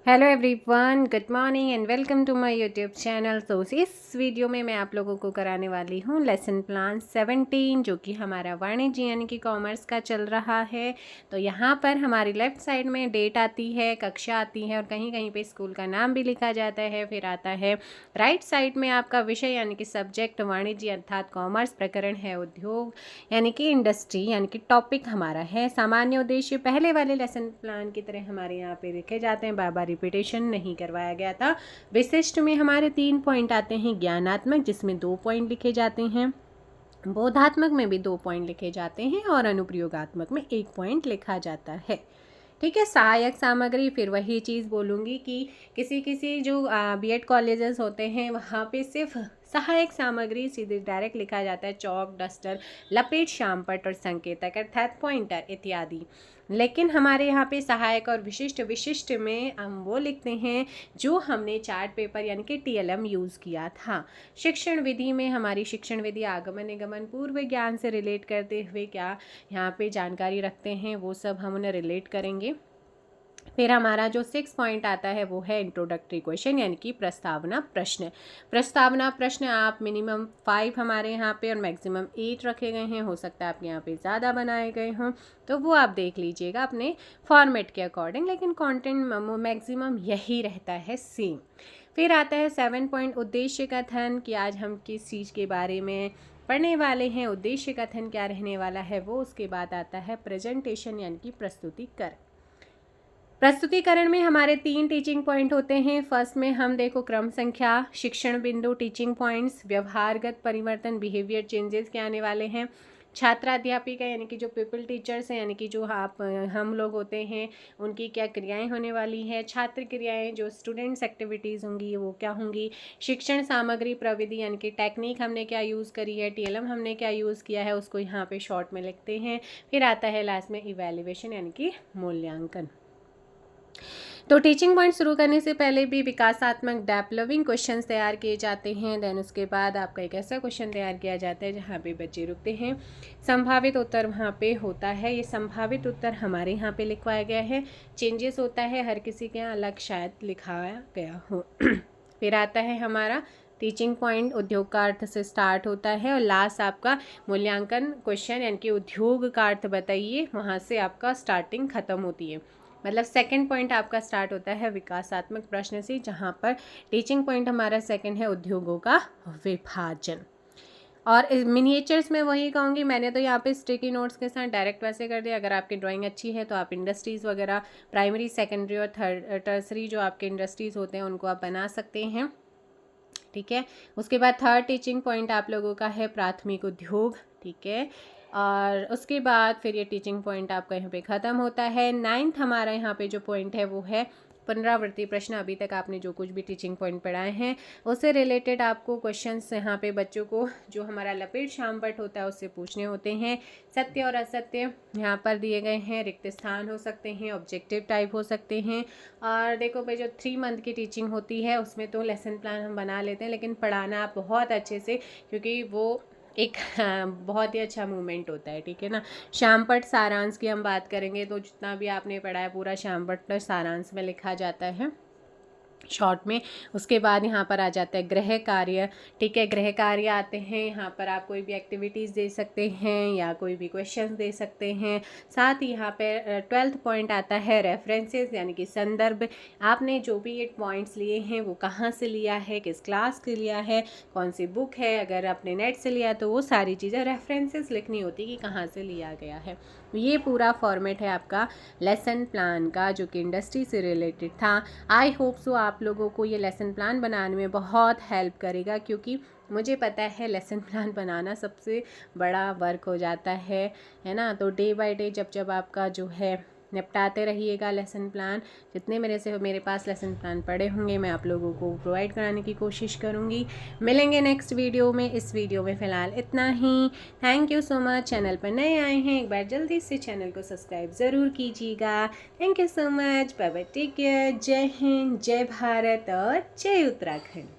Hello everyone, good morning and welcome to my YouTube channel. तो इस video में मैं आप लोगों को कराने वाली हूँ लेसन प्लान 17 जो कि हमारा वाणिज्य यानी कि कॉमर्स का चल रहा है। तो यहाँ पर हमारी लेफ़्ट साइड में डेट आती है, कक्षा आती है और कहीं कहीं पे स्कूल का नाम भी लिखा जाता है। फिर आता है राइट साइड में आपका विषय यानी कि सब्जेक्ट वाणिज्य अर्थात कॉमर्स, प्रकरण है उद्योग यानी कि इंडस्ट्री यानी कि टॉपिक हमारा है सामान्य उद्देश्य। पहले वाले लेसन प्लान की तरह हमारे यहाँ पे लिखे जाते हैं, बार रिपीटेशन नहीं करवाया गया था। विशिष्ट में हमारे 3 पॉइंट आते हैं, ज्ञानात्मक जिसमें 2 पॉइंट लिखे जाते हैं, बोधात्मक में भी 2 पॉइंट लिखे जाते हैं और अनुप्रयोगात्मक में 1 पॉइंट लिखा जाता है। ठीक है। सहायक सामग्री फिर वही चीज़ बोलूँगी कि किसी किसी जो बीएड कॉलेजेस होते हैं वहाँ पे सिर्फ सहायक सामग्री सीधे डायरेक्ट लिखा जाता है, चौक, डस्टर, लपेट, शामपट और संकेतक अर्थात पॉइंटर इत्यादि। लेकिन हमारे यहाँ पे सहायक और विशिष्ट में हम वो लिखते हैं जो हमने चार्ट पेपर यानी कि टीएलएम यूज़ किया था। शिक्षण विधि में हमारी शिक्षण विधि आगमन निगमन पूर्व ज्ञान से रिलेट करते हुए क्या यहाँ पे जानकारी रखते हैं वो सब हम उन्हें रिलेट करेंगे। फिर हमारा जो 6 पॉइंट आता है वो है इंट्रोडक्टरी क्वेश्चन यानी कि प्रस्तावना प्रश्न। प्रस्तावना प्रश्न आप मिनिमम 5 हमारे यहाँ पे और मैक्सिमम 8 रखे गए हैं, हो सकता है आपके यहाँ पे ज़्यादा बनाए गए हों तो वो आप देख लीजिएगा अपने फॉर्मेट के अकॉर्डिंग, लेकिन कंटेंट मैक्सिमम यही रहता है सेम। फिर आता है 7 पॉइंट उद्देश्य कथन कि आज हम किस चीज़ के बारे में पढ़ने वाले हैं, उद्देश्य कथन क्या रहने वाला है वो। उसके बाद आता है प्रेजेंटेशन यानी कि प्रस्तुतिकरण। प्रस्तुतिकरण में हमारे 3 टीचिंग पॉइंट होते हैं। फर्स्ट में हम देखो क्रम संख्या, शिक्षण बिंदु, टीचिंग पॉइंट्स, व्यवहारगत परिवर्तन, बिहेवियर चेंजेस के आने वाले हैं। छात्राध्यापिका यानी कि जो पीपल टीचर्स हैं यानी कि जो हम लोग होते हैं उनकी क्या क्रियाएं होने वाली हैं। छात्र क्रियाएं जो स्टूडेंट्स एक्टिविटीज़ होंगी वो क्या होंगी। शिक्षण सामग्री प्रविधि यानी कि टेक्निक हमने क्या यूज़ करी है, टीएलएम हमने क्या यूज़ किया है उसको यहाँ पे शॉर्ट में लिखते हैं। फिर आता है लास्ट में इवैल्यूएशन यानी कि मूल्यांकन। तो टीचिंग पॉइंट शुरू करने से पहले भी विकासात्मक डेवलपिंग क्वेश्चंस तैयार किए जाते हैं। देन उसके बाद आपका एक ऐसा क्वेश्चन तैयार किया जाता है जहाँ पे बच्चे रुकते हैं, संभावित उत्तर वहाँ पे होता है। ये संभावित उत्तर हमारे यहाँ पे लिखवाया गया है, चेंजेस होता है हर किसी के यहाँ अलग शायद लिखाया गया हो। फिर आता है हमारा टीचिंग पॉइंट उद्योग का अर्थ से स्टार्ट होता है और लास्ट आपका मूल्यांकन क्वेश्चन यानी कि उद्योग का अर्थ बताइए, वहाँ से आपका स्टार्टिंग खत्म होती है। मतलब सेकंड पॉइंट आपका स्टार्ट होता है विकासात्मक प्रश्न से, जहाँ पर टीचिंग पॉइंट हमारा सेकंड है उद्योगों का विभाजन। और मिनिएचर्स में वही कहूँगी, मैंने तो यहाँ पे स्टिकी नोट्स के साथ डायरेक्ट वैसे कर दिया। अगर आपकी ड्राइंग अच्छी है तो आप इंडस्ट्रीज़ वगैरह प्राइमरी, सेकेंडरी और टर्सरी जो आपके इंडस्ट्रीज़ होते हैं उनको आप बना सकते हैं। ठीक है। उसके बाद थर्ड टीचिंग पॉइंट आप लोगों का है प्राथमिक उद्योग। ठीक है। और उसके बाद फिर ये टीचिंग पॉइंट आपका यहाँ पे ख़त्म होता है। 9th हमारा यहाँ पे जो पॉइंट है वो है पुनरावृत्ति प्रश्न। अभी तक आपने जो कुछ भी टीचिंग पॉइंट पढ़ाए हैं उससे रिलेटेड आपको क्वेश्चंस यहाँ पे बच्चों को जो हमारा लपेट शामपट होता है उससे पूछने होते हैं। सत्य और असत्य यहाँ पर दिए गए हैं, रिक्त स्थान हो सकते हैं, ऑब्जेक्टिव टाइप हो सकते हैं। और देखो भाई जो 3 मंथ की टीचिंग होती है उसमें तो लेसन प्लान हम बना लेते हैं, लेकिन पढ़ाना आप बहुत अच्छे से, क्योंकि वो एक बहुत ही अच्छा मूवमेंट होता है। ठीक है ना। शामपट सारांश की हम बात करेंगे तो जितना भी आपने पढ़ा है पूरा शामपट सारांश में लिखा जाता है शॉर्ट में। उसके बाद यहाँ पर आ जाता है गृह कार्य। ठीक है। गृह कार्य आते हैं, यहाँ पर आप कोई भी एक्टिविटीज़ दे सकते हैं या कोई भी क्वेश्चंस दे सकते हैं। साथ ही यहाँ पे 12th पॉइंट आता है रेफरेंसेस यानी कि संदर्भ। आपने जो भी ये पॉइंट्स लिए हैं वो कहाँ से लिया है, किस क्लास से लिया है, कौन सी बुक है। अगर आपने नेट से लिया तो वो सारी चीज़ें रेफरेंसेस लिखनी होती कि कहाँ से लिया गया है। ये पूरा फॉर्मेट है आपका लेसन प्लान का जो कि इंडस्ट्री से रिलेटेड था। आई होप सो आप लोगों को ये लेसन प्लान बनाने में बहुत हेल्प करेगा, क्योंकि मुझे पता है लेसन प्लान बनाना सबसे बड़ा वर्क हो जाता है ना। तो डे बाय डे जब आपका जो है निपटाते रहिएगा लेसन प्लान। जितने मेरे पास लेसन प्लान पड़े होंगे मैं आप लोगों को प्रोवाइड कराने की कोशिश करूँगी। मिलेंगे नेक्स्ट वीडियो में। इस वीडियो में फ़िलहाल इतना ही। Thank you so much. Channel पर नए आए हैं एक बार जल्दी से चैनल को सब्सक्राइब ज़रूर कीजिएगा। Thank you so much. Bye bye, take care. जय हिंद, जय भारत और जय उत्तराखंड।